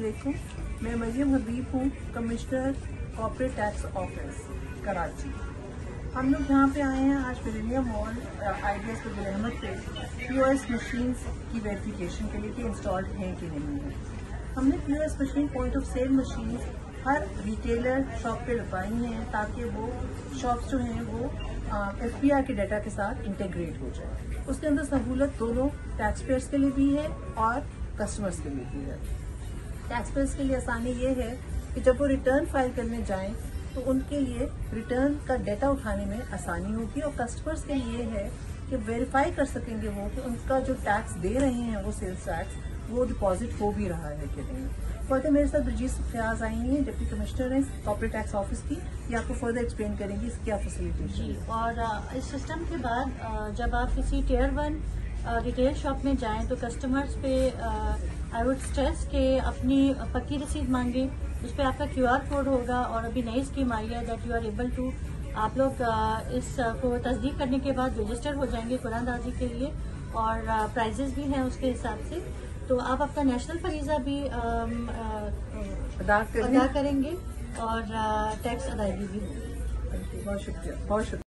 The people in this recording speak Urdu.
علیکم. میں مریم حبیب ہوں, commissioner corporate tax office Karachi. ہم لوگ یہاں پہ آئے ہیں آج ملینیم مال آئیڈیاز پہ گل احمد پہ POS مشینز کی ویریفیکیشن کے لیے کہ انسٹالڈ ہیں کہ نہیں ہیں. ہم نے POS machine point of sale machines ہر ریٹیلر شاپ پہ لگوائی ہیں تاکہ وہ شاپس جو ہیں وہ FBI کے ڈیٹا کے ساتھ انٹیگریٹ ہو جائے. اس کے اندر سہولت دونوں ٹیکس پیئرس کے لیے بھی ہے اور کسٹمرس کے لیے بھی ہے. ٹیکس پیئرس کے لیے آسانی یہ ہے کہ جب وہ ریٹرن فائل کرنے جائیں تو ان کے لیے ریٹرن کا ڈیٹا اٹھانے میں آسانی ہوگی, اور کسٹمرس کے لیے یہ ہے کہ ویریفائی کر سکیں گے وہ کہ ان کا جو ٹیکس دے رہے ہیں وہ سیلس ٹیکس وہ ڈپازٹ ہو بھی رہا ہے کہ نہیں. فردر میرے ساتھ برجیت فیاض آئی ہیں, ڈپٹی کمشنر ہیں کارپوریٹ ٹیکس آفس کی. یہ آپ کو فردر ایکسپلین کریں گی اس کیا فیسلٹیشن. جی, اور اس سسٹم کے بعد جب آپ کسی Tier 1 ریٹیل شاپ میں جائیں تو کسٹمرز پہ آئی وڈ اسٹریس کہ اپنی پکی رسید مانگیں. اس پہ آپ کا QR کوڈ ہوگا, اور ابھی نئی اسکیم آئی ہے that you are able to, آپ لوگ اس کو تصدیق کرنے کے بعد رجسٹر ہو جائیں گے قرآن دازی کے لیے, اور پرائزز بھی ہیں اس کے حساب سے. تو آپ اپنا نیشنل فریضہ بھی ادا کریں گے اور ٹیکس ادائیگی بھی ہوگی. بہت شکریہ, بہت شکریہ.